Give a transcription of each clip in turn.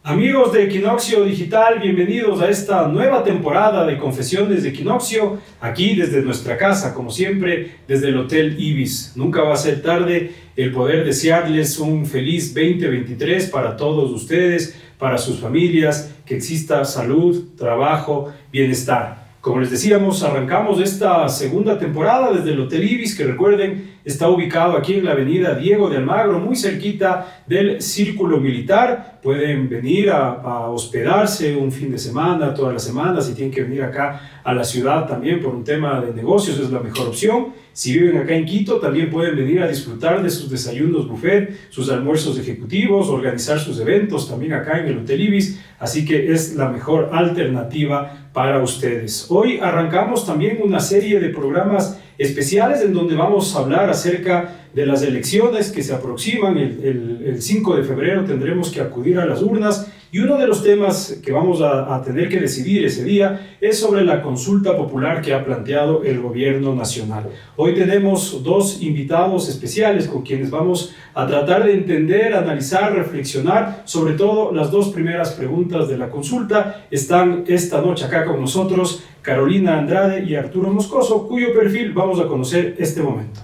Amigos de Equinoccio Digital, bienvenidos a esta nueva temporada de Confesiones de Equinoccio, aquí desde nuestra casa, como siempre, desde el Hotel Ibis. Nunca va a ser tarde el poder desearles un feliz 2023 para todos ustedes, para sus familias, que exista salud, trabajo, bienestar. Como les decíamos, arrancamos esta segunda temporada desde el Hotel Ibis, que recuerden, está ubicado aquí en la avenida Diego de Almagro, muy cerquita del Círculo Militar. Pueden venir a hospedarse un fin de semana, toda la semana. Si tienen que venir acá a la ciudad también por un tema de negocios, es la mejor opción. Si viven acá en Quito, también pueden venir a disfrutar de sus desayunos buffet, sus almuerzos ejecutivos, organizar sus eventos también acá en el Hotel Ibis. Así que es la mejor alternativa para ustedes. Hoy arrancamos también una serie de programas especiales en donde vamos a hablar acerca de las elecciones que se aproximan. El 5 de febrero tendremos que acudir a las urnas y uno de los temas que vamos a tener que decidir ese día es sobre la consulta popular que ha planteado el gobierno nacional. Hoy tenemos dos invitados especiales con quienes vamos a tratar de entender, analizar, reflexionar sobre todo las dos primeras preguntas de la consulta. Están esta noche acá con nosotros Carolina Andrade y Arturo Moscoso, cuyo perfil vamos a conocer este momento.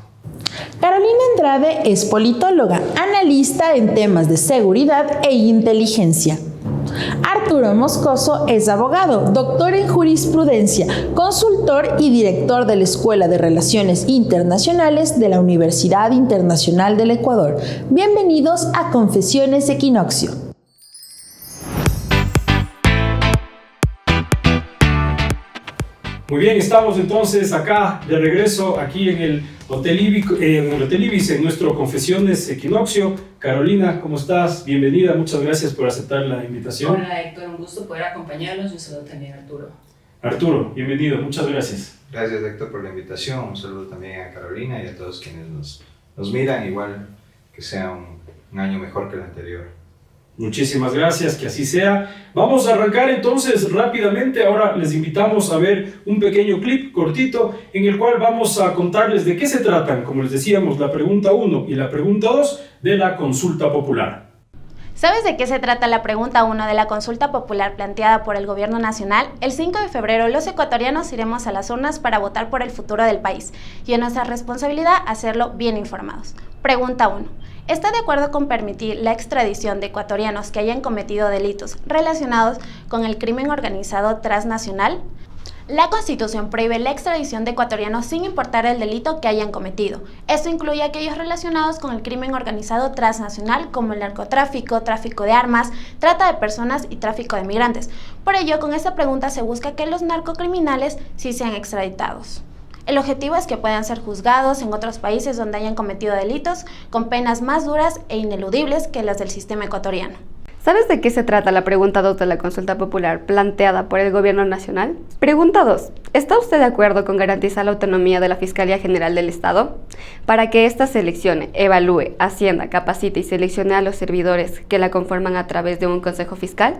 Carolina Andrade es politóloga, analista en temas de seguridad e inteligencia. Arturo Moscoso es abogado, doctor en jurisprudencia, consultor y director de la Escuela de Relaciones Internacionales de la Universidad Internacional del Ecuador. Bienvenidos a Confesiones Equinoccio. Muy bien, estamos entonces acá de regreso aquí en el Hotel Ibis, en nuestro Confesiones Equinoccio. Carolina, ¿cómo estás? Bienvenida, muchas gracias por aceptar la invitación. Hola Héctor, un gusto poder acompañarlos y un saludo también a Arturo. Arturo, bienvenido, muchas gracias. Gracias Héctor por la invitación, un saludo también a Carolina y a todos quienes nos miran, igual que sea un año mejor que el anterior. Muchísimas gracias, que así sea. Vamos a arrancar entonces rápidamente. Ahora les invitamos a ver un pequeño clip cortito en el cual vamos a contarles de qué se tratan, como les decíamos, la pregunta 1 y la pregunta 2 de la consulta popular. ¿Sabes de qué se trata la pregunta 1 de la consulta popular planteada por el Gobierno Nacional? El 5 de febrero los ecuatorianos iremos a las urnas para votar por el futuro del país y es nuestra responsabilidad hacerlo bien informados. Pregunta 1. ¿Está de acuerdo con permitir la extradición de ecuatorianos que hayan cometido delitos relacionados con el crimen organizado transnacional? La Constitución prohíbe la extradición de ecuatorianos sin importar el delito que hayan cometido. Esto incluye aquellos relacionados con el crimen organizado transnacional como el narcotráfico, tráfico de armas, trata de personas y tráfico de migrantes. Por ello, con esta pregunta se busca que los narcocriminales sí sean extraditados. El objetivo es que puedan ser juzgados en otros países donde hayan cometido delitos con penas más duras e ineludibles que las del sistema ecuatoriano. ¿Sabes de qué se trata la pregunta 2 de la consulta popular planteada por el Gobierno Nacional? Pregunta 2. ¿Está usted de acuerdo con garantizar la autonomía de la Fiscalía General del Estado para que ésta seleccione, evalúe, ascienda, capacite y seleccione a los servidores que la conforman a través de un consejo fiscal?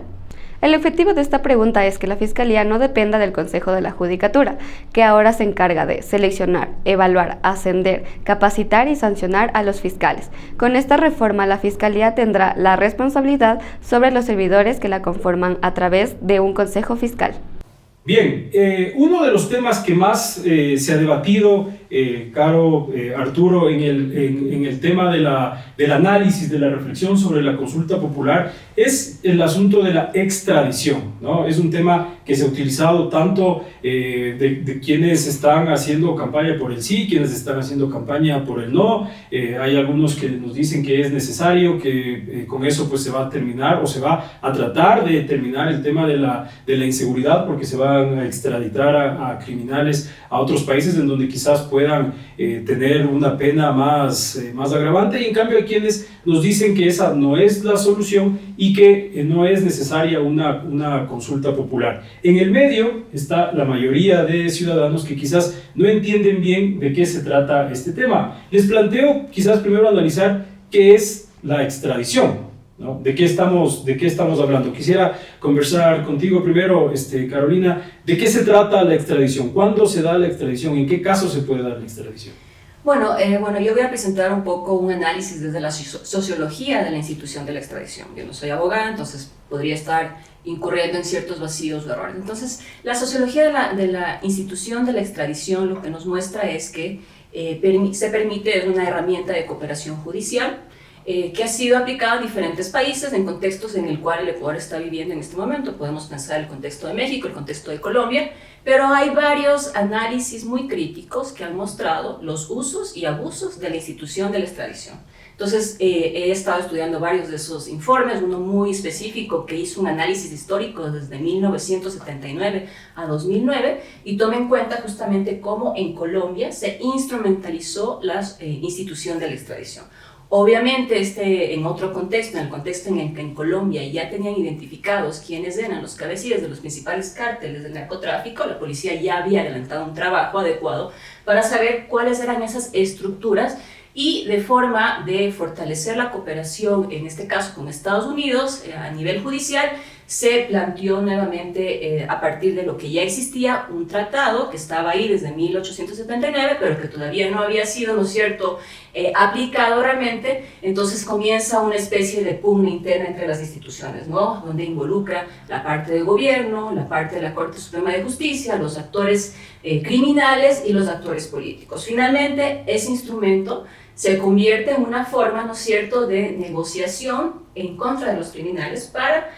El objetivo de esta pregunta es que la Fiscalía no dependa del Consejo de la Judicatura, que ahora se encarga de seleccionar, evaluar, ascender, capacitar y sancionar a los fiscales. Con esta reforma, la Fiscalía tendrá la responsabilidad sobre los servidores que la conforman a través de un Consejo Fiscal. Bien, uno de los temas que más se ha debatido, Caro, Arturo, en el tema del análisis, de la reflexión sobre la consulta popular, es el asunto de la extradición, ¿no? Es un tema que se ha utilizado tanto de quienes están haciendo campaña por el sí, quienes están haciendo campaña por el no. Hay algunos que nos dicen que es necesario, que con eso pues se va a terminar o se va a tratar de terminar el tema de la inseguridad, porque se van a extraditar a criminales a otros países en donde quizás puedan tener una pena más agravante, y en cambio hay quienes nos dicen que esa no es la solución y que no es necesaria una consulta popular. En el medio está la mayoría de ciudadanos que quizás no entienden bien de qué se trata este tema. Les planteo quizás primero analizar qué es la extradición, ¿no? ¿De qué estamos hablando? Quisiera conversar contigo primero, Carolina, ¿de qué se trata la extradición? ¿Cuándo se da la extradición? ¿En qué caso se puede dar la extradición? Bueno, yo voy a presentar un poco un análisis desde la sociología de la institución de la extradición. Yo no soy abogada, entonces podría estar incurriendo en ciertos vacíos o errores. Entonces, la sociología de la institución de la extradición lo que nos muestra es que se permite, es una herramienta de cooperación judicial que ha sido aplicada en diferentes países en contextos en el cual el Ecuador está viviendo en este momento. Podemos pensar el contexto de México, el contexto de Colombia, pero hay varios análisis muy críticos que han mostrado los usos y abusos de la institución de la extradición. Entonces, he estado estudiando varios de esos informes, uno muy específico que hizo un análisis histórico desde 1979 a 2009 y toma en cuenta justamente cómo en Colombia se instrumentalizó la institución de la extradición. Obviamente, en otro contexto, en el contexto en el que en Colombia ya tenían identificados quiénes eran los cabecillas de los principales cárteles del narcotráfico, la policía ya había adelantado un trabajo adecuado para saber cuáles eran esas estructuras y de forma de fortalecer la cooperación, en este caso con Estados Unidos, a nivel judicial, se planteó nuevamente, a partir de lo que ya existía, un tratado que estaba ahí desde 1879, pero que todavía no había sido, ¿no es cierto?, aplicado realmente. Entonces comienza una especie de pugna interna entre las instituciones, ¿no?, donde involucra la parte de gobierno, la parte de la Corte Suprema de Justicia, los actores criminales y los actores políticos. Finalmente, ese instrumento se convierte en una forma, ¿no es cierto?, de negociación en contra de los criminales para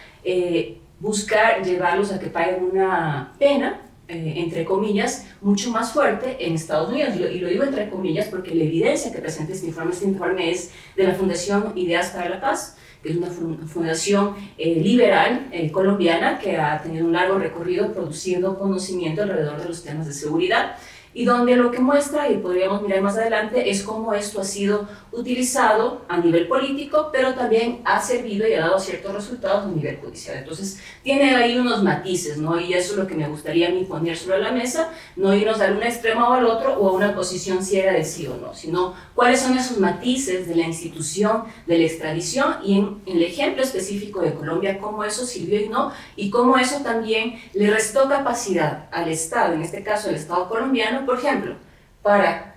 buscar llevarlos a que paguen una pena, entre comillas, mucho más fuerte en Estados Unidos. Y lo digo entre comillas porque la evidencia que presenta este informe es de la Fundación Ideas para la Paz, que es una fundación liberal colombiana que ha tenido un largo recorrido produciendo conocimiento alrededor de los temas de seguridad, y donde lo que muestra, y podríamos mirar más adelante, es cómo esto ha sido utilizado a nivel político, pero también ha servido y ha dado ciertos resultados a nivel judicial. Entonces, tiene ahí unos matices, ¿no? Y eso es lo que me gustaría a mí poner sobre la mesa, no irnos a un extremo o al otro, o a una posición ciega de sí o no, sino cuáles son esos matices de la institución de la extradición y en el ejemplo específico de Colombia, cómo eso sirvió y no, y cómo eso también le restó capacidad al Estado, en este caso el Estado colombiano, por ejemplo, para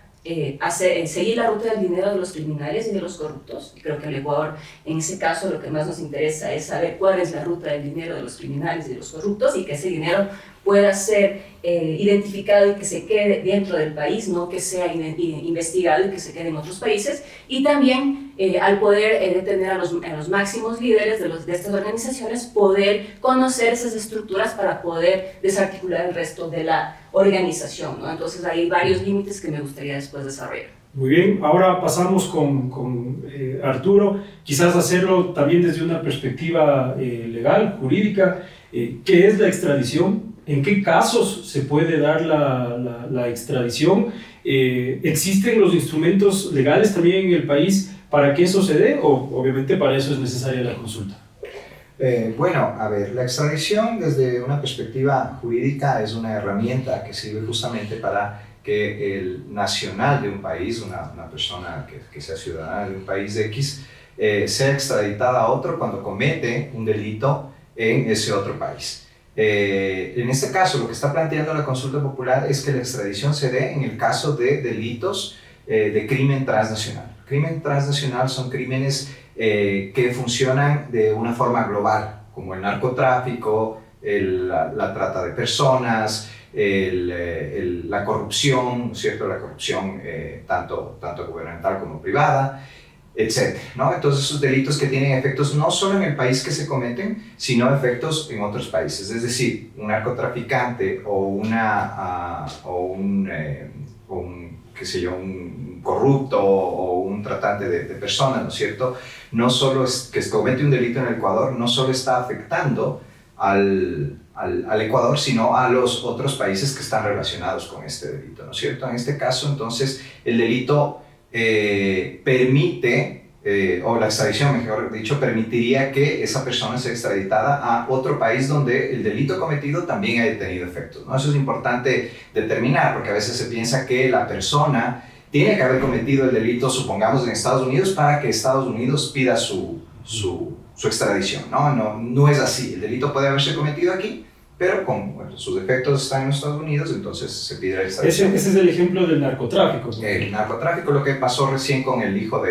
seguir la ruta del dinero de los criminales y de los corruptos. Y creo que al Ecuador, en ese caso, lo que más nos interesa es saber cuál es la ruta del dinero de los criminales y de los corruptos, y que ese dinero pueda ser identificado y que se quede dentro del país, no que sea investigado y que se quede en otros países. Y también al poder detener a los máximos líderes de estas organizaciones, poder conocer esas estructuras para poder desarticular el resto de la organización, ¿no? Entonces hay varios límites que me gustaría después desarrollar. Muy bien, ahora pasamos con Arturo, quizás hacerlo también desde una perspectiva legal, jurídica. ¿Qué es la extradición? ¿En qué casos se puede dar la extradición? ¿Existen los instrumentos legales también en el país para que eso se dé? ¿O obviamente para eso es necesaria la consulta? Bueno, a ver, la extradición desde una perspectiva jurídica es una herramienta que sirve justamente para que el nacional de un país, una persona que sea ciudadana de un país X, sea extraditada a otro cuando comete un delito en ese otro país. En este caso, lo que está planteando la consulta popular es que la extradición se dé en el caso de delitos de crimen transnacional. Crimen transnacional son crímenes que funcionan de una forma global, como el narcotráfico, la trata de personas, la corrupción, ¿cierto? La corrupción tanto gubernamental como privada, etc., ¿no? Entonces, esos delitos que tienen efectos no solo en el país que se cometen, sino efectos en otros países. Es decir, un narcotraficante o un corrupto o un tratante de personas, ¿no es cierto? No solo es que comete un delito en el Ecuador, no solo está afectando al Ecuador, sino a los otros países que están relacionados con este delito, ¿no es cierto? En este caso, entonces, el delito permite, o la extradición, mejor dicho, permitiría que esa persona sea extraditada a otro país donde el delito cometido también haya tenido efectos, ¿no? Eso es importante determinar, porque a veces se piensa que la persona tiene que haber cometido el delito, supongamos, en Estados Unidos para que Estados Unidos pida su extradición, ¿no? No es así. El delito puede haberse cometido aquí, pero sus efectos están en los Estados Unidos, entonces se pide la extradición. Ese es el ejemplo del narcotráfico. El narcotráfico, lo que pasó recién con el hijo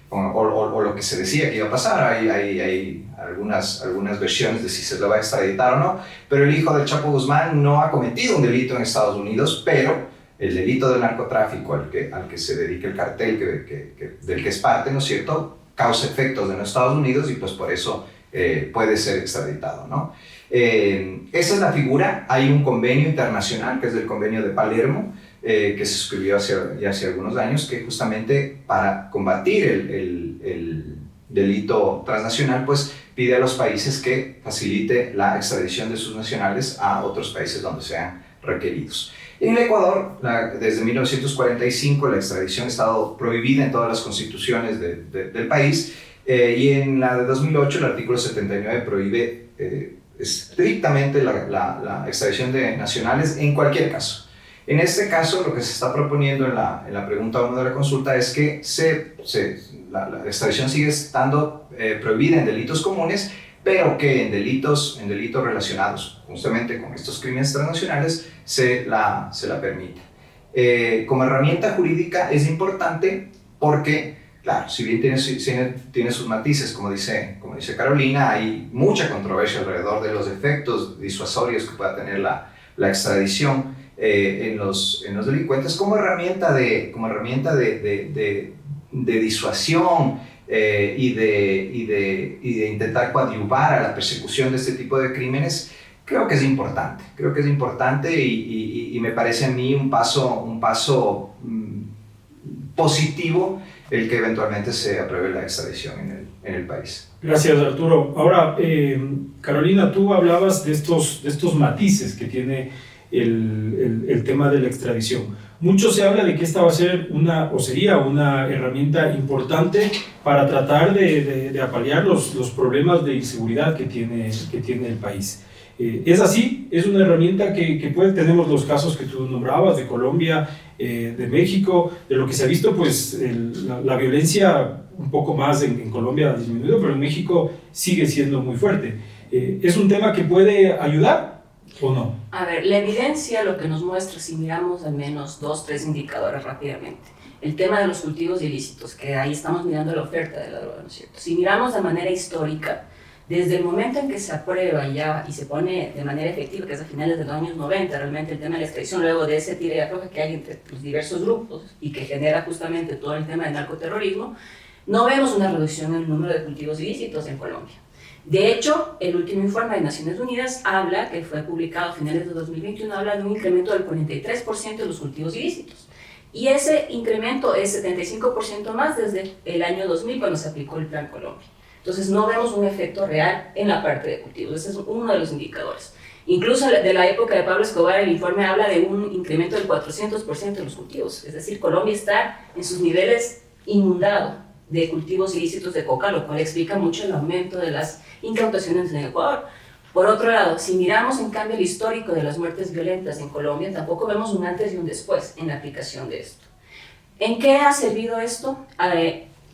o lo que se decía que iba a pasar, hay algunas versiones de si se lo va a extraditar o no, pero el hijo del Chapo Guzmán no ha cometido un delito en Estados Unidos, pero el delito del narcotráfico al que se dedica el cartel del que es parte, ¿no es cierto?, causa efectos en los Estados Unidos y pues por eso puede ser extraditado, ¿no? Esa es la figura. Hay un convenio internacional, que es el convenio de Palermo, que se suscribió ya hace algunos años, que justamente para combatir el delito transnacional, pues pide a los países que facilite la extradición de sus nacionales a otros países donde sean requeridos. En el Ecuador, desde 1945, la extradición ha estado prohibida en todas las constituciones del país, y en la de 2008, el artículo 79 prohíbe estrictamente la extradición de nacionales en cualquier caso. En este caso, lo que se está proponiendo en la pregunta 1 de la consulta es que la extradición sigue estando prohibida en delitos comunes, pero que en delitos relacionados justamente con estos crímenes transnacionales se la permite. Como herramienta jurídica es importante porque, claro, si bien tiene sus matices, como dice Carolina, hay mucha controversia alrededor de los efectos disuasorios que pueda tener la extradición en los delincuentes como herramienta de disuasión y de intentar coadyuvar a la persecución de este tipo de crímenes. Creo que es importante y me parece a mí un paso positivo el que eventualmente se apruebe la extradición en el país. Gracias, Arturo. Ahora, Carolina, tú hablabas de estos matices que tiene el tema de la extradición. Mucho se habla de que esta va a ser sería una herramienta importante para tratar de apalear los problemas de inseguridad que tiene el país. ¿Es así? ¿Es una herramienta que tenemos los casos que tú nombrabas de Colombia, de México, de lo que se ha visto, pues la violencia un poco más en Colombia ha disminuido, pero en México sigue siendo muy fuerte? ¿Es un tema que puede ayudar o no? A ver, la evidencia lo que nos muestra, si miramos al menos 2-3 indicadores rápidamente, el tema de los cultivos ilícitos, que ahí estamos mirando la oferta de la droga, ¿no es cierto? Si miramos de manera histórica, desde el momento en que se aprueba ya y se pone de manera efectiva, que es a finales de los años 90, realmente el tema de la extradición, luego de ese tira y afloja que hay entre los diversos grupos y que genera justamente todo el tema del narcoterrorismo, no vemos una reducción en el número de cultivos ilícitos en Colombia. De hecho, el último informe de Naciones Unidas habla, que fue publicado a finales de 2021, habla de un incremento del 43% de los cultivos ilícitos. Y ese incremento es 75% más desde el año 2000, cuando se aplicó el Plan Colombia. Entonces no vemos un efecto real en la parte de cultivos. Ese es uno de los indicadores. Incluso de la época de Pablo Escobar, el informe habla de un incremento del 400% de los cultivos. Es decir, Colombia está en sus niveles inundado de cultivos ilícitos de coca, lo cual explica mucho el aumento de las incautaciones en Ecuador. Por otro lado, si miramos en cambio el histórico de las muertes violentas en Colombia, tampoco vemos un antes y un después en la aplicación de esto. ¿En qué ha servido esto?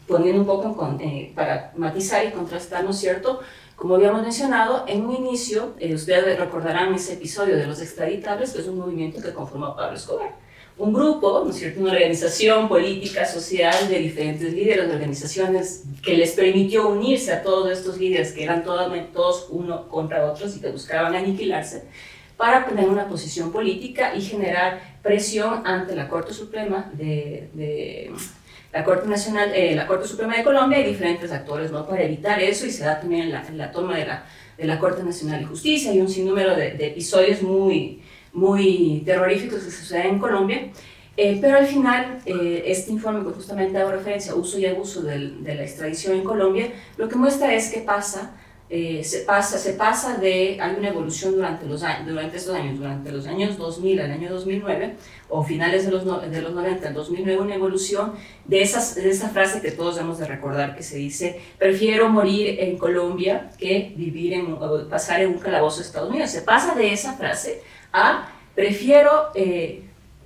Poniendo un poco para matizar y contrastar, ¿no es cierto? Como habíamos mencionado, en un inicio, ustedes recordarán ese episodio de los extraditables, que es un movimiento que conformó a Pablo Escobar. Un grupo, ¿no es cierto?, una organización política, social de diferentes líderes, de organizaciones que les permitió unirse a todos estos líderes que eran todos uno contra otros y que buscaban aniquilarse, para tener una posición política y generar presión ante la Corte Suprema la Corte Suprema de Colombia y diferentes actores, ¿no?, para evitar eso, y se da también la toma de la Corte Nacional de Justicia y un sinnúmero de episodios muy terroríficos que suceden en Colombia. Pero al final, este informe que justamente hago referencia, uso y abuso de la extradición en Colombia, lo que muestra es que hay una evolución durante estos años, durante los años 2000 al año 2009, o finales de los 90 al 2009, una evolución de esa frase que todos debemos de recordar, que se dice: prefiero morir en Colombia que pasar en un calabozo de Estados Unidos. Se pasa de esa frase a prefiero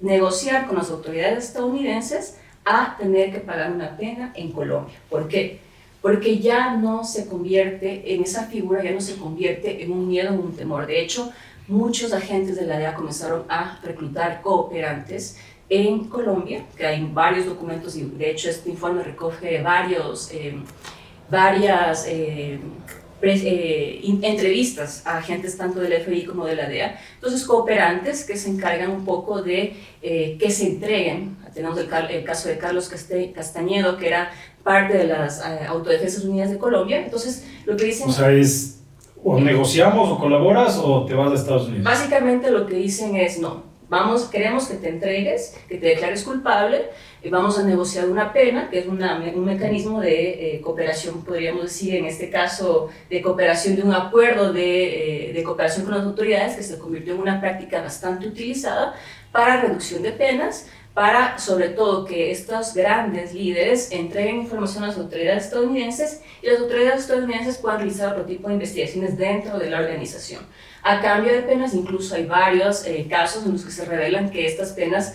negociar con las autoridades estadounidenses a tener que pagar una pena en Colombia. ¿Por qué? Porque ya no se convierte en esa figura, ya no se convierte en un miedo, en un temor. De hecho, muchos agentes de la DEA comenzaron a reclutar cooperantes en Colombia, que hay varios documentos y de hecho este informe recoge varias entrevistas a agentes tanto del FBI como de la DEA. Entonces, cooperantes que se encargan un poco de que se entreguen. Tenemos el caso de Carlos Castañedo, que era parte de las Autodefensas Unidas de Colombia. Entonces, lo que dicen... O sea, es o negociamos o colaboras o te vas a Estados Unidos. Básicamente lo que dicen es no. Queremos que te entregues, que te declares culpable, y vamos a negociar una pena, que es un mecanismo de cooperación, podríamos decir, en este caso, de cooperación, de un acuerdo de cooperación con las autoridades, que se convirtió en una práctica bastante utilizada para reducción de penas, para, sobre todo, que estos grandes líderes entreguen información a las autoridades estadounidenses y las autoridades estadounidenses puedan realizar otro tipo de investigaciones dentro de la organización. A cambio de penas, incluso hay varios casos en los que se revelan que estas penas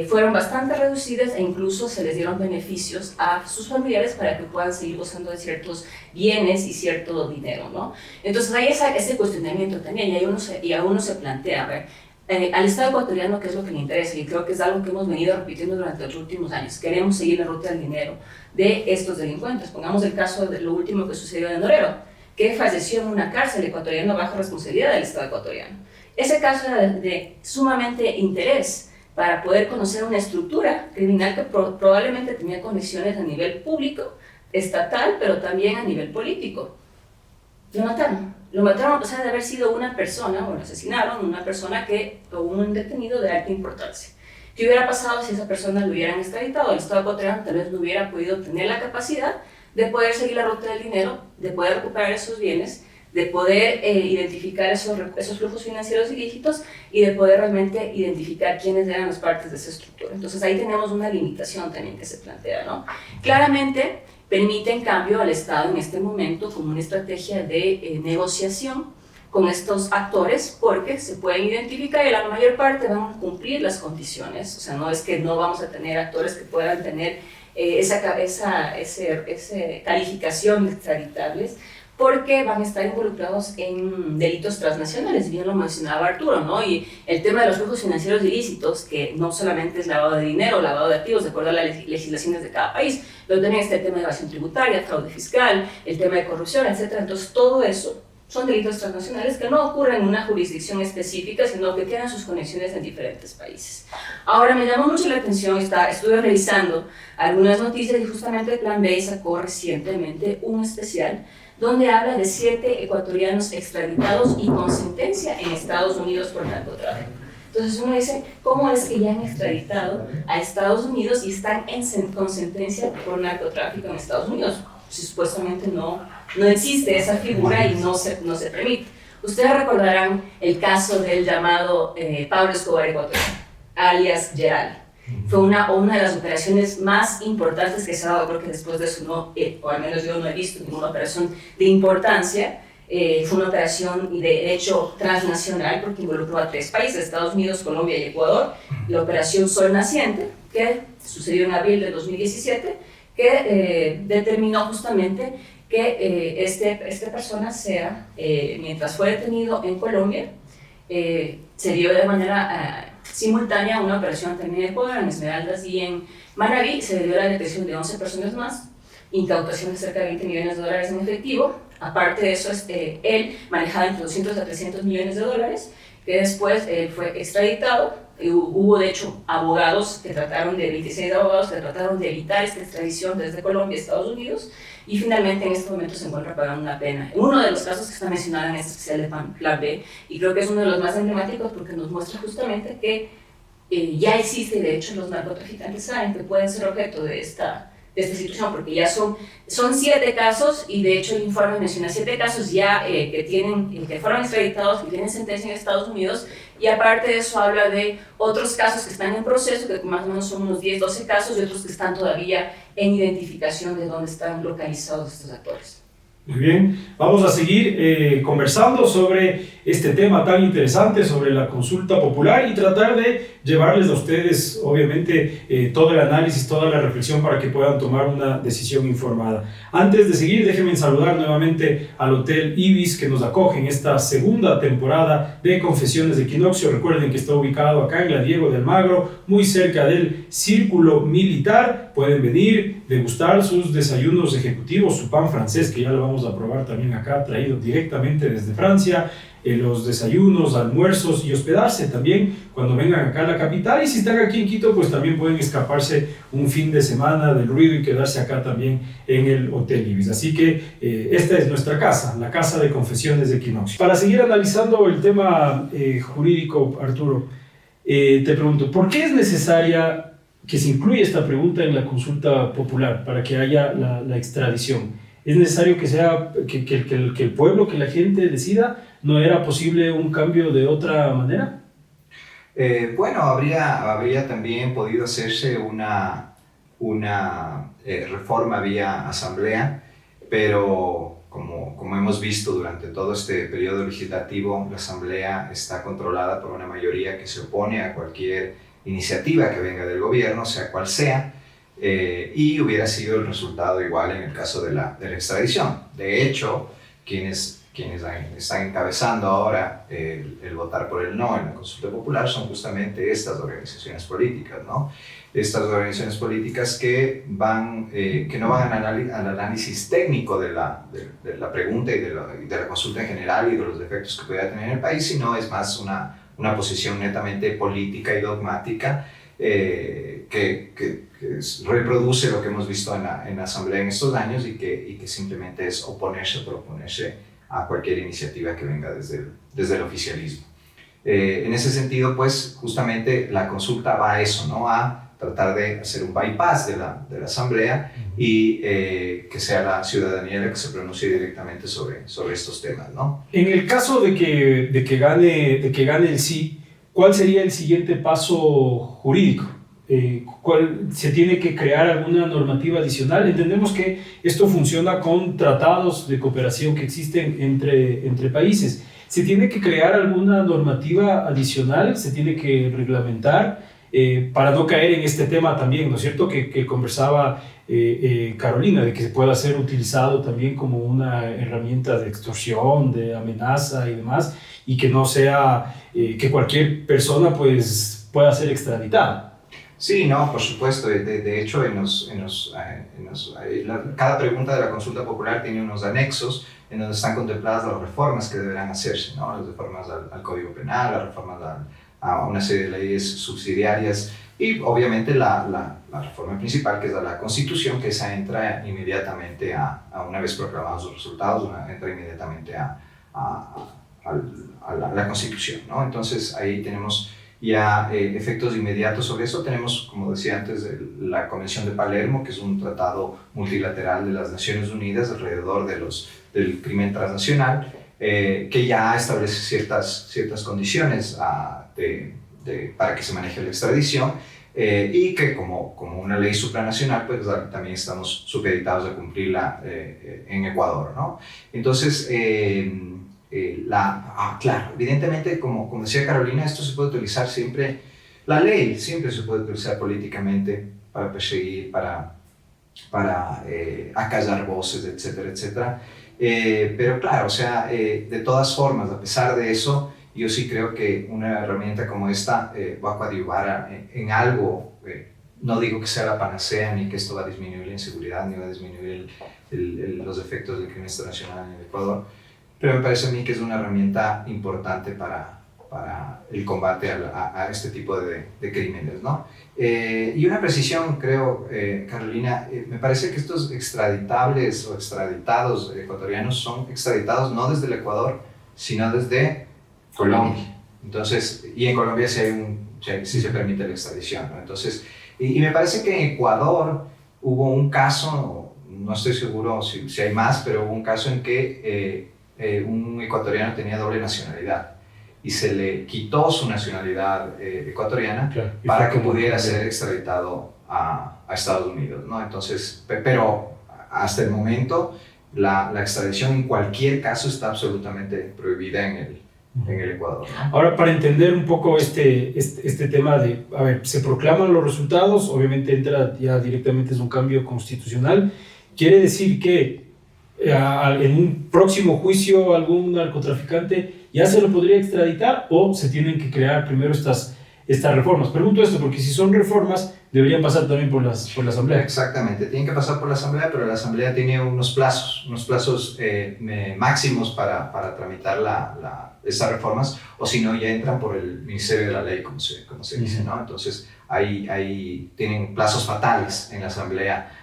fueron bastante reducidas e incluso se les dieron beneficios a sus familiares para que puedan seguir gozando de ciertos bienes y cierto dinero, ¿no? Entonces hay ese cuestionamiento también y a uno se plantea, a ver, al Estado ecuatoriano, ¿qué es lo que le interesa? Y creo que es algo que hemos venido repitiendo durante los últimos años. Queremos seguir la ruta del dinero de estos delincuentes. Pongamos el caso de lo último que sucedió en Norero, que falleció en una cárcel ecuatoriana bajo responsabilidad del Estado ecuatoriano. Ese caso era de sumamente interés para poder conocer una estructura criminal que probablemente tenía conexiones a nivel público, estatal, pero también a nivel político. Lo mataron a pesar de haber sido una persona, o lo asesinaron, una persona o un detenido de alta importancia. ¿Qué hubiera pasado si esa persona lo hubieran extraditado? El Estado ecuatoriano tal vez no hubiera podido tener la capacidad de poder seguir la ruta del dinero, de poder recuperar esos bienes, de poder identificar esos flujos financieros ilícitos y de poder realmente identificar quiénes eran las partes de esa estructura. Entonces ahí tenemos una limitación también que se plantea, ¿no? Claramente permite en cambio al Estado en este momento como una estrategia de negociación con estos actores porque se pueden identificar y la mayor parte van a cumplir las condiciones, o sea, no es que no vamos a tener actores que puedan tener esa calificación de extraditables, porque van a estar involucrados en delitos transnacionales, bien lo mencionaba Arturo, ¿no? Y el tema de los flujos financieros ilícitos, que no solamente es lavado de dinero, lavado de activos, de acuerdo a las legislaciones de cada país, pero también está el tema de evasión tributaria, fraude fiscal, el tema de corrupción, etc. Entonces, todo eso son delitos transnacionales que no ocurren en una jurisdicción específica, sino que tienen sus conexiones en diferentes países. Ahora, me llamó mucho la atención, estuve revisando algunas noticias y justamente el Plan B sacó recientemente un especial donde habla de 7 ecuatorianos extraditados y con sentencia en Estados Unidos por narcotráfico. Entonces uno dice, ¿cómo es que ya han extraditado a Estados Unidos y están con sentencia por narcotráfico en Estados Unidos? Si supuestamente no existe esa figura y no se permite. Ustedes recordarán el caso del llamado Pablo Escobar ecuatoriano, alias Gerald. Fue una de las operaciones más importantes que se ha dado, creo que después de eso no, o al menos yo no he visto ninguna operación de importancia. Fue una operación de hecho transnacional porque involucró a 3 países, Estados Unidos, Colombia y Ecuador. La operación Sol Naciente, que sucedió en abril de 2017, que determinó justamente que esta persona sea, mientras fue detenido en Colombia, se dio de manera simultánea una operación también en Ecuador, en Esmeraldas y en Manabí. Se le dio la detención de 11 personas más, incautación de cerca de $20 millones en efectivo. Aparte de eso, él manejaba entre 200 a 300 millones de dólares, que después fue extraditado. Hubo de hecho 26 abogados que trataron de evitar esta extradición desde Colombia a Estados Unidos y finalmente en este momento se encuentra pagando una pena. Uno de los casos que está mencionado en este especial de Plan B, y creo que es uno de los más emblemáticos porque nos muestra justamente que ya existe, de hecho los narcotraficantes saben que pueden ser objeto de esta situación, porque ya son 7 casos y de hecho el informe menciona 7 casos ya que fueron extraditados, que tienen sentencia en Estados Unidos, y aparte de eso habla de otros casos que están en proceso, que más o menos son unos 10, 12 casos, y otros que están todavía en identificación de dónde están localizados estos actores. Muy bien, vamos a seguir conversando sobre este tema tan interesante, sobre la consulta popular y tratar de llevarles a ustedes, obviamente, todo el análisis, toda la reflexión para que puedan tomar una decisión informada. Antes de seguir, déjenme saludar nuevamente al Hotel Ibis que nos acoge en esta segunda temporada de Confesiones de Equinoccio. Recuerden que está ubicado acá en la Diego de Almagro, muy cerca del Círculo Militar. Pueden venir, degustar sus desayunos ejecutivos, su pan francés, que ya lo vamos a probar también acá, traído directamente desde Francia, los desayunos, almuerzos y hospedarse también cuando vengan acá a la capital. Y si están aquí en Quito, pues también pueden escaparse un fin de semana del ruido y quedarse acá también en el Hotel Ibis. Así que esta es nuestra casa, la Casa de Confesiones de Equinoccio. Para seguir analizando el tema jurídico, Arturo, te pregunto, ¿por qué es necesaria que se incluya esta pregunta en la consulta popular para que haya la extradición? ¿Es necesario que sea que el pueblo, que la gente decida? ¿No era posible un cambio de otra manera? Bueno, habría también podido hacerse una reforma vía asamblea, pero como hemos visto durante todo este periodo legislativo, la asamblea está controlada por una mayoría que se opone a cualquier iniciativa que venga del gobierno, sea cual sea, y hubiera sido el resultado igual en el caso de la extradición. De hecho, quienes están encabezando ahora el votar por el no en la consulta popular son justamente estas organizaciones políticas, ¿no? Estas organizaciones políticas que no van al análisis técnico de la pregunta y de la consulta en general y de los defectos que pudiera tener el país, sino es más una posición netamente política y dogmática que reproduce lo que hemos visto en la Asamblea en estos años y que simplemente es oponerse o proponerse a cualquier iniciativa que venga desde el oficialismo. En ese sentido, pues, justamente la consulta va a eso, ¿no? A tratar de hacer un bypass de la Asamblea y que sea la ciudadanía la que se pronuncie directamente sobre estos temas, ¿no? En el caso de que gane el sí, ¿cuál sería el siguiente paso jurídico? ¿Se tiene que crear alguna normativa adicional? Entendemos que esto funciona con tratados de cooperación que existen entre países. ¿Se tiene que crear alguna normativa adicional? ¿Se tiene que reglamentar? Para no caer en este tema también, ¿no es cierto?, que conversaba Carolina, de que se pueda ser utilizado también como una herramienta de extorsión, de amenaza y demás, y que no sea que cualquier persona pues pueda ser extraditada. Sí, no, por supuesto. De hecho, cada pregunta de la consulta popular tiene unos anexos en donde están contempladas las reformas que deberán hacerse, ¿no? Las reformas al Código Penal, las reformas a una serie de leyes subsidiarias y obviamente la reforma principal, que es la Constitución, que esa entra inmediatamente una vez proclamados los resultados, entra inmediatamente a la Constitución, ¿no? Entonces ahí tenemos ya efectos inmediatos sobre eso. Tenemos, como decía antes, la Convención de Palermo, que es un tratado multilateral de las Naciones Unidas alrededor del crimen transnacional, que ya establece ciertas condiciones para que se maneje la extradición y que como una ley supranacional, pues también estamos supeditados a cumplirla en Ecuador, ¿no? Entonces, claro, evidentemente, como decía Carolina, esto se puede utilizar siempre, la ley siempre se puede utilizar políticamente para perseguir, para acallar voces, etcétera, etcétera. Pero claro, o sea, de todas formas, a pesar de eso, yo sí creo que una herramienta como esta va a coadyuvar en algo. No digo que sea la panacea, ni que esto va a disminuir la inseguridad, ni va a disminuir los efectos del crimen transnacional en el Ecuador, pero me parece a mí que es una herramienta importante para el combate a este tipo de crímenes, ¿no? Y una precisión, creo, Carolina, me parece que estos extraditables o extraditados ecuatorianos son extraditados no desde el Ecuador, sino desde Colombia. Entonces, y en Colombia sí se permite la extradición, ¿no? Entonces, y me parece que en Ecuador hubo un caso, no estoy seguro si hay más, pero hubo un caso en que un ecuatoriano tenía doble nacionalidad y se le quitó su nacionalidad ecuatoriana, claro, para que pudiera ser extraditado a Estados Unidos, ¿no? Entonces, pero hasta el momento la extradición en cualquier caso está absolutamente prohibida en el Ecuador, ¿no? Ahora, para entender un poco este tema de, a ver, se proclaman los resultados, obviamente entra ya directamente, es un cambio constitucional, quiere decir que en un próximo juicio algún narcotraficante ya se lo podría extraditar o se tienen que crear primero estas reformas. Pregunto esto porque si son reformas deberían pasar también por la Asamblea. Exactamente, tienen que pasar por la Asamblea, pero la Asamblea tiene unos plazos máximos para tramitar estas reformas, o si no ya entran por el Ministerio de la Ley, como se dice, ¿no? Entonces ahí tienen plazos fatales en la Asamblea.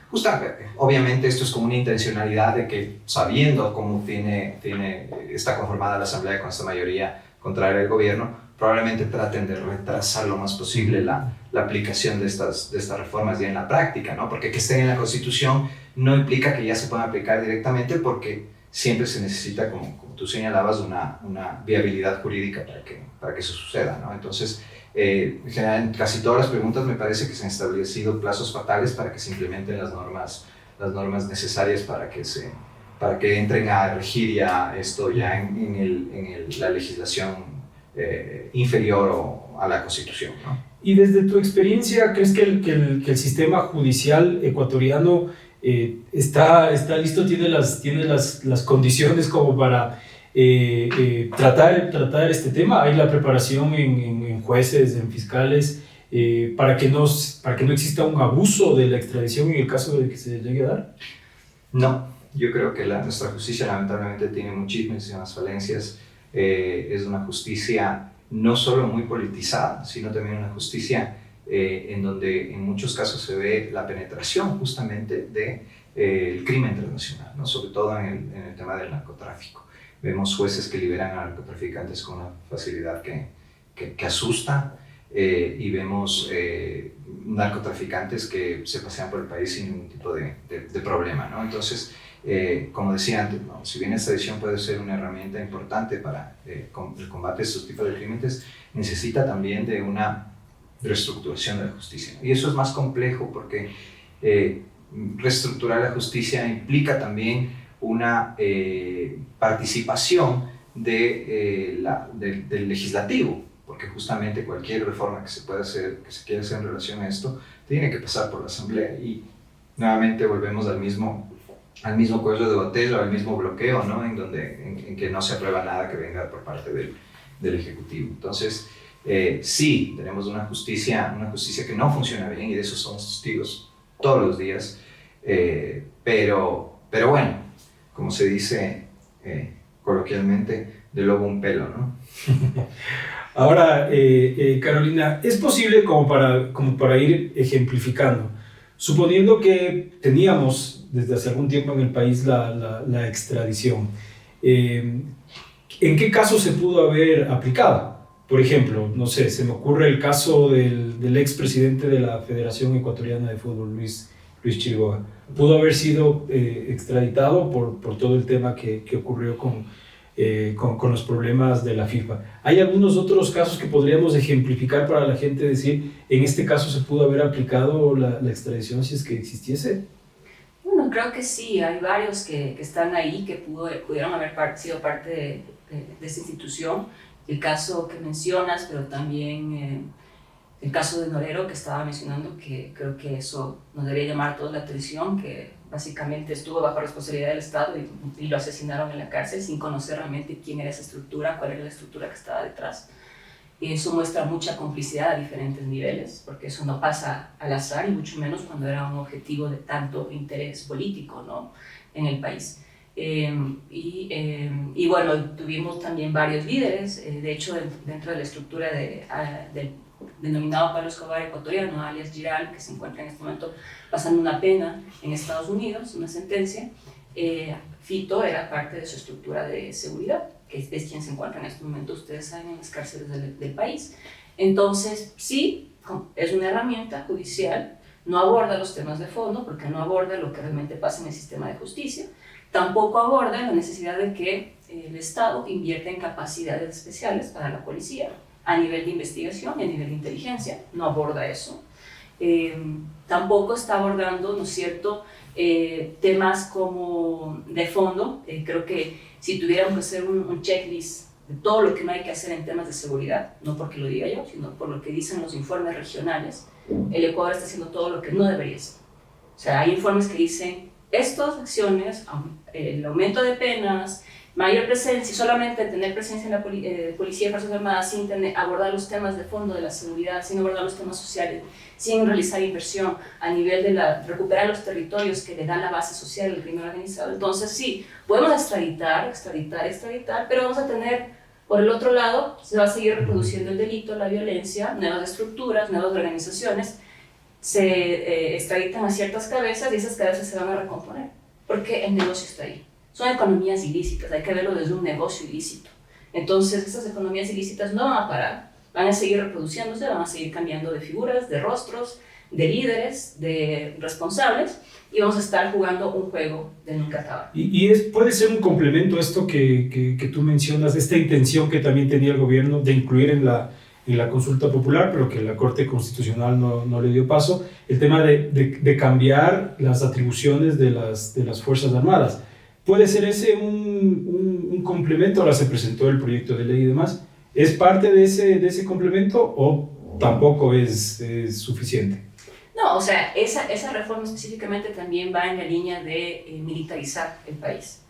Obviamente esto es como una intencionalidad de que, sabiendo cómo está conformada la Asamblea con esta mayoría contraria al gobierno, probablemente traten de retrasar lo más posible la aplicación de estas reformas ya en la práctica, ¿no? Porque que estén en la Constitución no implica que ya se puedan aplicar directamente, porque siempre se necesita, como tú señalabas, una viabilidad jurídica para que eso suceda, ¿no? Entonces, en general, en casi todas las preguntas me parece que se han establecido plazos fatales para que se implementen las normas necesarias para que entren a regir ya esto ya en la legislación inferior a la Constitución, ¿no? Y desde tu experiencia, ¿crees que el sistema judicial ecuatoriano está listo, tiene las condiciones como para tratar este tema? ¿Hay la preparación en jueces, en fiscales, para que no exista un abuso de la extradición en el caso de que se llegue a dar? No, yo creo que nuestra justicia lamentablemente tiene muchísimas falencias. Es una justicia no solo muy politizada, sino también una justicia en donde en muchos casos se ve la penetración justamente del crimen internacional, ¿no? Sobre todo en el tema del narcotráfico. Vemos jueces que liberan a narcotraficantes con una facilidad que asusta, y vemos narcotraficantes que se pasean por el país sin ningún tipo de problema, ¿no? Entonces, como decía antes, ¿no? Si bien esta decisión puede ser una herramienta importante para el combate de estos tipos de crímenes, necesita también de una reestructuración de la justicia. Y eso es más complejo porque reestructurar la justicia implica también una participación del legislativo, porque justamente cualquier reforma que se pueda hacer, que se quiera hacer en relación a esto, tiene que pasar por la Asamblea, y nuevamente volvemos al mismo cuello de botella, al mismo bloqueo, ¿no? En que no se aprueba nada que venga por parte del Ejecutivo. Entonces, sí, tenemos una justicia que no funciona bien, y de eso somos testigos todos los días, pero bueno, como se dice coloquialmente, de lobo un pelo, ¿no? Ahora, Carolina, ¿es posible, como para ir ejemplificando, suponiendo que teníamos desde hace algún tiempo en el país la extradición, ¿en qué caso se pudo haber aplicado? Por ejemplo, no sé, se me ocurre el caso del expresidente de la Federación Ecuatoriana de Fútbol, Luis Chiriboga. Pudo haber sido extraditado por todo el tema que ocurrió con los problemas de la FIFA. ¿Hay algunos otros casos que podríamos ejemplificar para la gente, decir, en este caso se pudo haber aplicado la extradición si es que existiese? Bueno, creo que sí, hay varios que están ahí que pudieron haber sido parte de esta institución. El caso que mencionas, pero también el caso de Norero que estaba mencionando, que creo que eso nos debería llamar a todos la atención, que básicamente estuvo bajo responsabilidad del Estado y lo asesinaron en la cárcel sin conocer realmente quién era esa estructura, cuál era la estructura que estaba detrás. Y eso muestra mucha complicidad a diferentes niveles, porque eso no pasa al azar, y mucho menos cuando era un objetivo de tanto interés político, ¿no?, en el país. Y bueno, tuvimos también varios líderes, de hecho dentro de la estructura del denominado Pablo Escobar ecuatoriano, alias Giral, que se encuentra en este momento pasando una pena en Estados Unidos, una sentencia. Fito era parte de su estructura de seguridad, que es quien se encuentra en este momento, ustedes saben, en las cárceles del país. Entonces, sí, es una herramienta judicial, no aborda los temas de fondo, porque no aborda lo que realmente pasa en el sistema de justicia, tampoco aborda la necesidad de que el Estado invierta en capacidades especiales para la policía, a nivel de investigación y a nivel de inteligencia, no aborda eso. Tampoco está abordando, ¿no es cierto?, Temas como de fondo, creo que si tuviéramos que hacer un checklist de todo lo que no hay que hacer en temas de seguridad, no porque lo diga yo, sino por lo que dicen los informes regionales, el Ecuador está haciendo todo lo que no debería hacer. O sea, hay informes que dicen, estas acciones, el aumento de penas, mayor presencia, solamente tener presencia en la policía y fuerzas armadas sin abordar los temas de fondo de la seguridad, sin abordar los temas sociales, sin realizar inversión a nivel de recuperar los territorios que le dan la base social del crimen organizado. Entonces sí, podemos extraditar, pero vamos a tener, por el otro lado, se va a seguir reproduciendo el delito, la violencia, nuevas estructuras, nuevas organizaciones, se extraditan a ciertas cabezas y esas cabezas se van a recomponer, porque el negocio está ahí. Son economías ilícitas, hay que verlo desde un negocio ilícito. Entonces, estas economías ilícitas no van a parar, van a seguir reproduciéndose, van a seguir cambiando de figuras, de rostros, de líderes, de responsables, y vamos a estar jugando un juego de nunca acabar. Puede ser un complemento a esto que tú mencionas, esta intención que también tenía el gobierno de incluir en la consulta popular, pero que la Corte Constitucional no le dio paso, el tema de cambiar las atribuciones de las Fuerzas Armadas. ¿Puede ser ese un complemento? Ahora se presentó el proyecto de ley y demás. ¿Es parte de ese complemento o tampoco es suficiente? No, o sea, esa reforma específicamente también va en la línea de militarizar el país,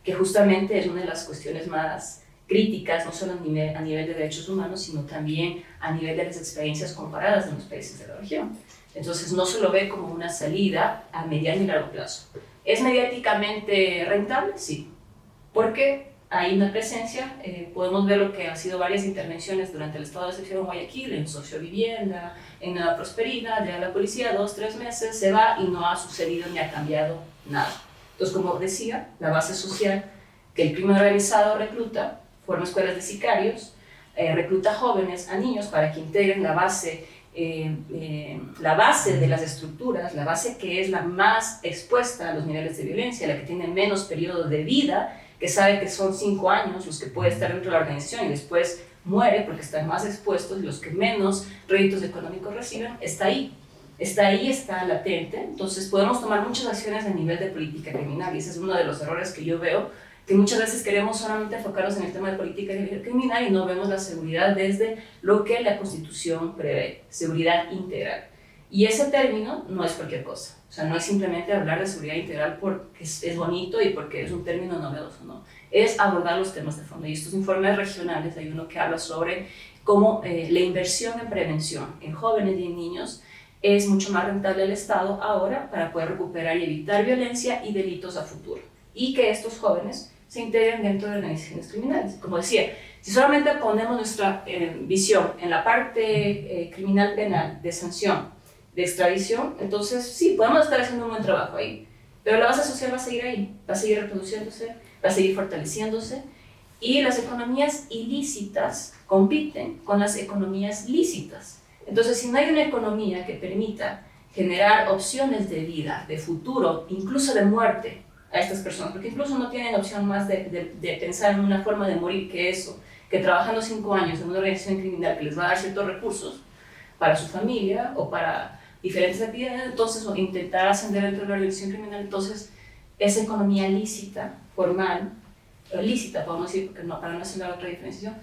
que justamente es una de las cuestiones más críticas, no solo a nivel de derechos humanos, sino también a nivel de las experiencias comparadas en los países de la región. Entonces no se lo ve como una salida a mediano y largo plazo. ¿Es mediáticamente rentable? Sí. Porque hay una presencia, podemos ver lo que han sido varias intervenciones durante el estado de excepción en Guayaquil, en sociovivienda, en Nueva Prosperidad, ya la policía 2-3 meses se va y no ha sucedido ni ha cambiado nada. Entonces, como decía, la base social que el crimen organizado recluta, forma escuelas de sicarios, recluta jóvenes a niños para que integren la base de las estructuras, la base que es la más expuesta a los niveles de violencia, la que tiene menos periodo de vida, que sabe que son 5 años los que puede estar dentro de la organización y después muere porque están más expuestos, y los que menos réditos económicos reciben, está ahí, está latente. Entonces podemos tomar muchas acciones a nivel de política criminal, y ese es uno de los errores que yo veo, que muchas veces queremos solamente enfocarnos en el tema de política criminal y no vemos la seguridad desde lo que la Constitución prevé, seguridad integral. Y ese término no es cualquier cosa, o sea, no es simplemente hablar de seguridad integral porque es bonito y porque es un término novedoso, no, es abordar los temas de fondo. Y estos informes regionales, hay uno que habla sobre cómo la inversión en prevención en jóvenes y en niños es mucho más rentable al Estado ahora para poder recuperar y evitar violencia y delitos a futuro, y que estos jóvenes se integren dentro de organizaciones criminales. Como decía, si solamente ponemos nuestra visión en la parte criminal penal, de sanción, de extradición, entonces sí, podemos estar haciendo un buen trabajo ahí, pero la base social va a seguir ahí, va a seguir reproduciéndose, va a seguir fortaleciéndose, y las economías ilícitas compiten con las economías lícitas. Entonces, si no hay una economía que permita generar opciones de vida, de futuro, incluso de muerte, a estas personas, porque incluso no tienen opción más de pensar en una forma de morir que eso, que trabajando 5 años en una organización criminal que les va a dar ciertos recursos para su familia o para diferentes actividades, entonces, o intentar ascender dentro de la organización criminal, entonces esa economía lícita, formal, lícita, podemos decir, porque no, para no hacer la otra diferenciación,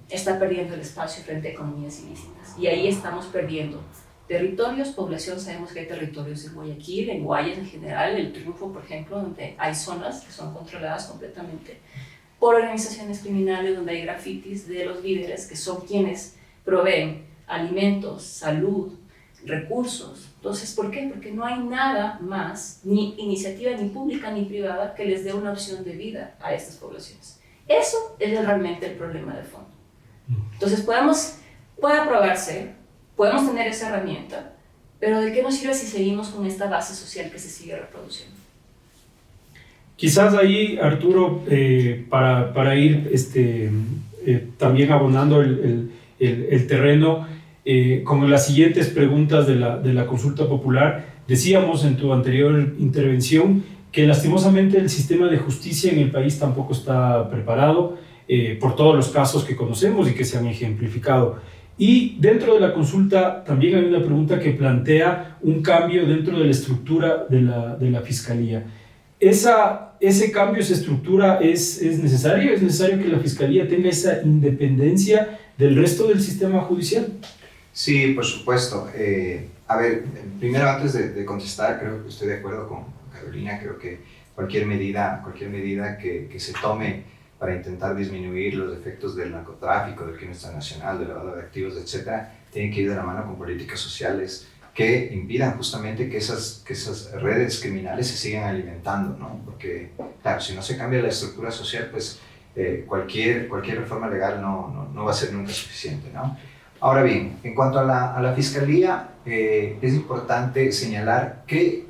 está perdiendo el espacio frente a economías ilícitas. Y ahí estamos perdiendo territorios, población. Sabemos que hay territorios en Guayaquil, en Guayas en general, el Triunfo, por ejemplo, donde hay zonas que son controladas completamente por organizaciones criminales, donde hay grafitis de los líderes que son quienes proveen alimentos, salud, recursos. Entonces, ¿por qué? Porque no hay nada más, ni iniciativa ni pública ni privada, que les dé una opción de vida a estas poblaciones. Eso es realmente el problema de fondo. Entonces, puede aprobarse, podemos tener esa herramienta, pero ¿de qué nos sirve si seguimos con esta base social que se sigue reproduciendo? Quizás ahí, Arturo, para ir también abonando el terreno, con las siguientes preguntas de la consulta popular, decíamos en tu anterior intervención que lastimosamente el sistema de justicia en el país tampoco está preparado por todos los casos que conocemos y que se han ejemplificado. Y dentro de la consulta también hay una pregunta que plantea un cambio dentro de la estructura de la Fiscalía. ¿Ese cambio, esa estructura es necesario? ¿Es necesario que la Fiscalía tenga esa independencia del resto del sistema judicial? Sí, por supuesto. A ver, primero antes de contestar, creo que estoy de acuerdo con Carolina. Creo que cualquier medida que se tome para intentar disminuir los efectos del narcotráfico, del crimen transnacional, del lavado de activos, etc., tiene que ir de la mano con políticas sociales que impidan justamente que esas redes criminales se sigan alimentando, ¿no? Porque, claro, si no se cambia la estructura social, pues cualquier reforma legal no va a ser nunca suficiente, ¿no? Ahora bien, en cuanto a la Fiscalía, es importante señalar ¿qué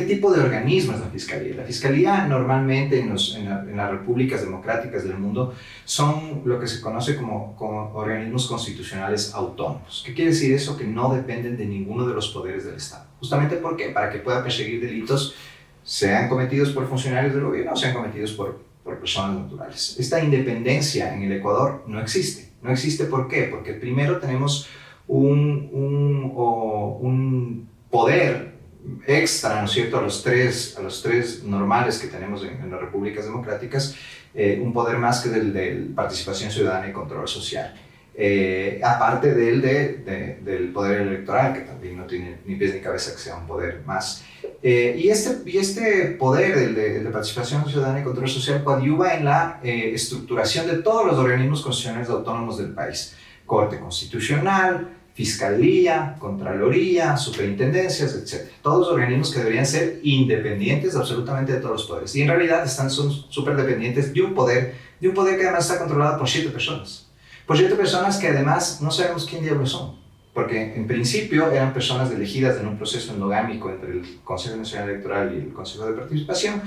tipo de organismo es la Fiscalía? La Fiscalía normalmente en las repúblicas democráticas del mundo son lo que se conoce como organismos constitucionales autónomos. ¿Qué quiere decir eso? Que no dependen de ninguno de los poderes del Estado. ¿Justamente por qué? Para que pueda perseguir delitos, sean cometidos por funcionarios del gobierno o sean cometidos por personas naturales. Esta independencia en el Ecuador no existe. No existe, ¿por qué? Porque primero tenemos un poder extra, ¿no es cierto?, a los tres normales que tenemos en las repúblicas democráticas, un poder más que del participación ciudadana y control social. Aparte del poder electoral, que también no tiene ni pies ni cabeza, que sea un poder más. Y este poder, el de participación ciudadana y control social, coadyuva en la estructuración de todos los organismos constitucionales autónomos del país. Corte Constitucional, Fiscalía, Contraloría, Superintendencias, etc. Todos organismos que deberían ser independientes absolutamente de todos los poderes. Y en realidad son súper dependientes de un poder que además está controlado por 7 personas. Por 7 personas que además no sabemos quién diablos son. Porque en principio eran personas elegidas en un proceso endogámico entre el Consejo Nacional Electoral y el Consejo de Participación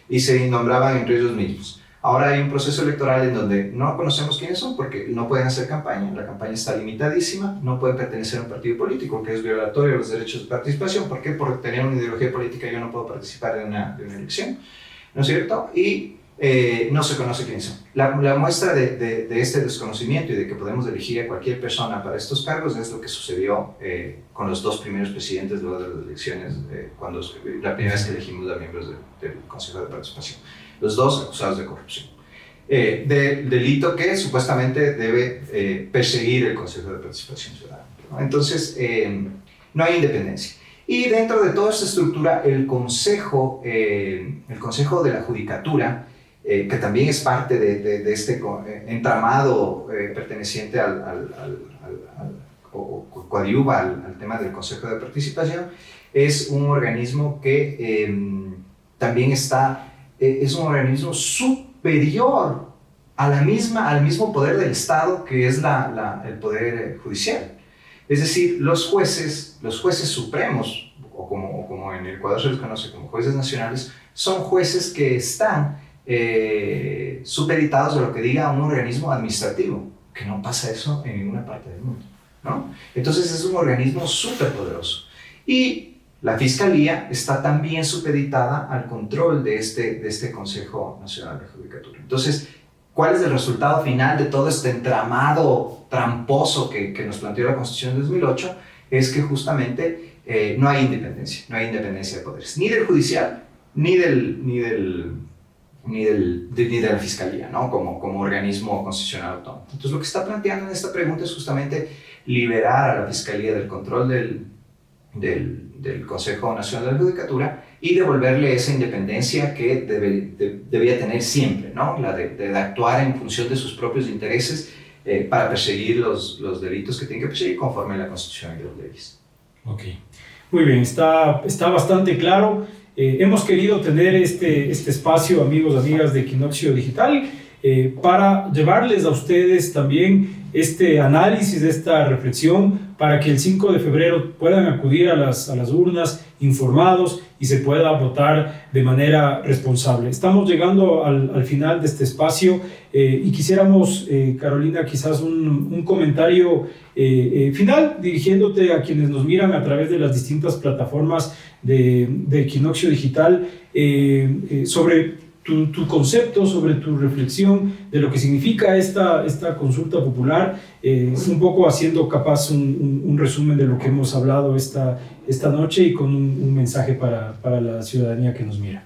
y se nombraban entre ellos mismos. Ahora hay un proceso electoral en donde no conocemos quiénes son porque no pueden hacer campaña, la campaña está limitadísima, no pueden pertenecer a un partido político que es violatorio de los derechos de participación. ¿Por qué? Por tener una ideología política yo no puedo participar de una elección, ¿no es cierto? Y no se conoce quiénes son. La muestra de este desconocimiento y de que podemos elegir a cualquier persona para estos cargos es lo que sucedió con los 2 primeros presidentes luego de las elecciones, cuando la primera vez que elegimos a miembros del Consejo de Participación. Los 2 acusados de corrupción. Delito que supuestamente debe perseguir el Consejo de Participación Ciudadana, ¿no? Entonces, no hay independencia. Y dentro de toda esta estructura, el Consejo de la Judicatura, que también es parte de este entramado perteneciente o coadyuva al tema del Consejo de Participación, es un organismo que también es un organismo superior al mismo poder del Estado, que es el poder judicial. Es decir, los jueces supremos, o como en el Ecuador se les conoce como jueces nacionales, son jueces que están supeditados a lo que diga un organismo administrativo, que no pasa eso en ninguna parte del mundo, ¿no? Entonces es un organismo súper poderoso. Y la Fiscalía está también supeditada al control de este Consejo Nacional de Judicatura. Entonces, ¿cuál es el resultado final de todo este entramado tramposo que nos planteó la Constitución de 2008? Es que justamente no hay independencia de poderes, ni del judicial, ni de la Fiscalía, ¿no? como organismo constitucional autónomo. Entonces, lo que está planteando en esta pregunta es justamente liberar a la Fiscalía del control del Consejo Nacional de la Judicatura y devolverle esa independencia que debía tener siempre, ¿no? La de actuar en función de sus propios intereses para perseguir los delitos que tienen que perseguir conforme a la Constitución y las leyes. Ok, muy bien, está bastante claro. Hemos querido tener este espacio, amigos, amigas de Equinoccio Digital, para llevarles a ustedes también este análisis, esta reflexión, para que el 5 de febrero puedan acudir a las urnas informados y se pueda votar de manera responsable. Estamos llegando al final de este espacio y quisiéramos, Carolina, quizás un comentario final dirigiéndote a quienes nos miran a través de las distintas plataformas de Equinoccio Digital sobre tu concepto, sobre tu reflexión de lo que significa esta consulta popular, un poco haciendo capaz un resumen de lo que hemos hablado esta noche y con un mensaje para la ciudadanía que nos mira.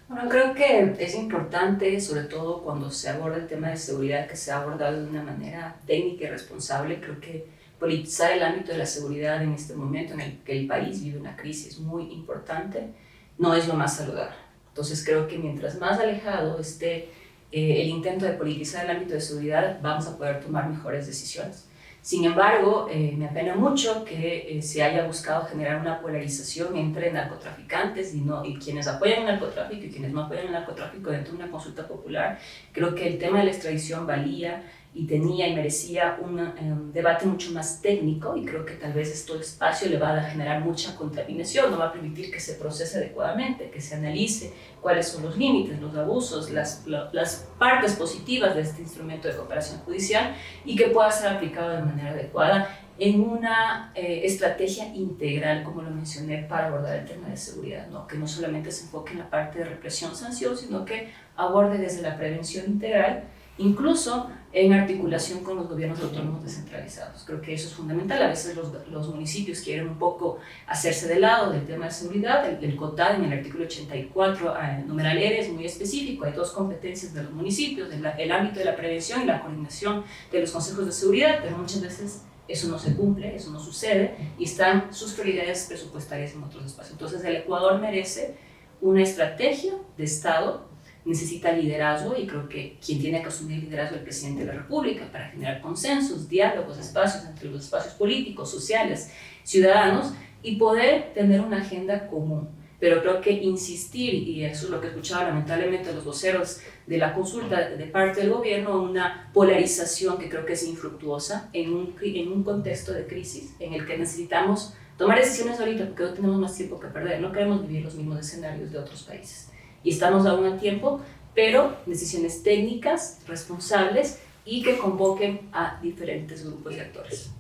Bueno, creo que es importante, sobre todo cuando se aborda el tema de seguridad, que se ha abordado de una manera técnica y responsable. Creo que politizar el ámbito de la seguridad en este momento en el que el país vive una crisis muy importante no es lo más saludable. Entonces creo que mientras más alejado esté el intento de politizar el ámbito de seguridad, vamos a poder tomar mejores decisiones. Sin embargo, me apena mucho que se haya buscado generar una polarización entre narcotraficantes y quienes apoyan el narcotráfico y quienes no apoyan el narcotráfico dentro de una consulta popular. Creo que el tema de la extradición valía y tenía y merecía un debate mucho más técnico, y creo que tal vez este espacio le va a generar mucha contaminación, no va a permitir que se procese adecuadamente, que se analice cuáles son los límites, los abusos, las partes positivas de este instrumento de cooperación judicial, y que pueda ser aplicado de manera adecuada en una estrategia integral, como lo mencioné, para abordar el tema de seguridad, ¿no? Que no solamente se enfoque en la parte de represión-sanción, sino que aborde desde la prevención integral, incluso en articulación con los gobiernos autónomos descentralizados. Creo que eso es fundamental. A veces los municipios quieren un poco hacerse de lado del tema de seguridad. El COTAD, en el artículo 84, numeral R, es muy específico. Hay dos competencias de los municipios, el ámbito de la prevención y la coordinación de los consejos de seguridad, pero muchas veces eso no se cumple, eso no sucede, y están sus prioridades presupuestarias en otros espacios. Entonces el Ecuador merece una estrategia de Estado, necesita liderazgo, y creo que quien tiene que asumir el liderazgo es el presidente de la República para generar consensos, diálogos, espacios entre los espacios políticos, sociales, ciudadanos, y poder tener una agenda común. Pero creo que insistir, y eso es lo que he escuchado lamentablemente de los voceros de la consulta de parte del gobierno, una polarización que creo que es infructuosa en un contexto de crisis en el que necesitamos tomar decisiones ahorita, porque no tenemos más tiempo que perder, no queremos vivir los mismos escenarios de otros países. Y estamos aún a tiempo, pero decisiones técnicas, responsables, y que convoquen a diferentes grupos de actores.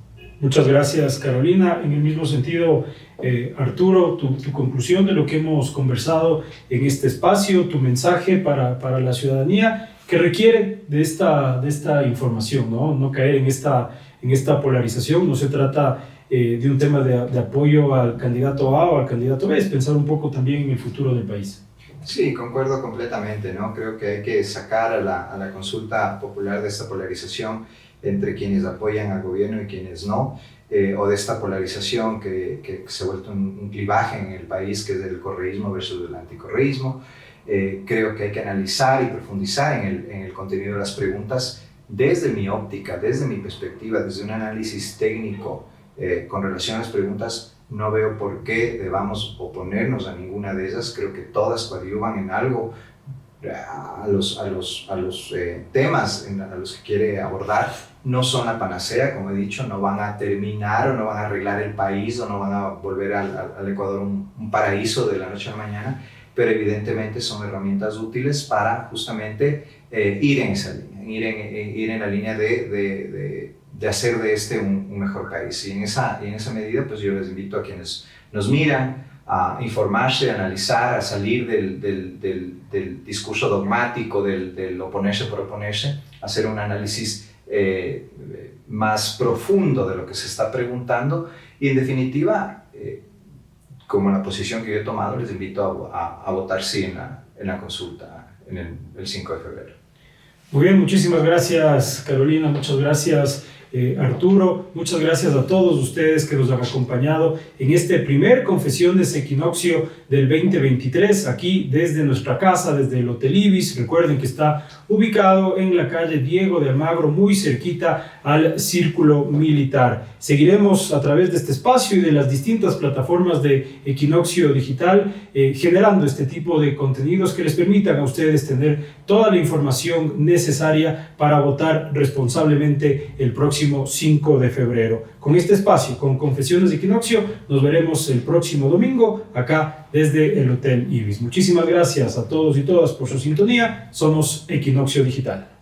Muchas gracias, Carolina. En el mismo sentido, Arturo, tu conclusión de lo que hemos conversado en este espacio, tu mensaje para la ciudadanía que requiere de esta información, no caer en esta polarización. No se trata de un tema de apoyo al candidato A o al candidato B, es pensar un poco también en el futuro del país. Sí, concuerdo completamente, ¿no? Creo que hay que sacar a la consulta popular de esta polarización entre quienes apoyan al gobierno y quienes no, o de esta polarización que se ha vuelto un clivaje en el país, que es el correísmo versus el anticorreísmo. Creo que hay que analizar y profundizar en el contenido de las preguntas desde mi óptica, desde mi perspectiva, desde un análisis técnico con relación a las preguntas. No veo por qué debamos oponernos a ninguna de ellas. Creo que todas coadyuvan en algo a los temas a los que quiere abordar. No son la panacea, como he dicho, no van a terminar o no van a arreglar el país o no van a volver al Ecuador un paraíso de la noche a la mañana, pero evidentemente son herramientas útiles para justamente ir en esa línea, ir en la línea de hacer de este un mejor país. Y en esa medida, pues yo les invito a quienes nos miran a informarse, a analizar, a salir del discurso dogmático, del oponerse por oponerse, a hacer un análisis más profundo de lo que se está preguntando, y en definitiva, como la posición que yo he tomado, les invito a votar sí en la consulta en el 5 de febrero. Muy bien, muchísimas gracias, Carolina, muchas gracias, Arturo, muchas gracias a todos ustedes que nos han acompañado en este primer Confesiones Equinoccio del 2023, aquí desde nuestra casa, desde el Hotel Ibis. Recuerden que está ubicado en la calle Diego de Almagro, muy cerquita al Círculo Militar. Seguiremos a través de este espacio y de las distintas plataformas de Equinoccio Digital generando este tipo de contenidos que les permitan a ustedes tener toda la información necesaria para votar responsablemente el próximo 5 de febrero. Con este espacio, con Confesiones de Equinoccio, nos veremos el próximo domingo acá desde el Hotel Ibis. Muchísimas gracias a todos y todas por su sintonía. Somos Equinoccio Digital.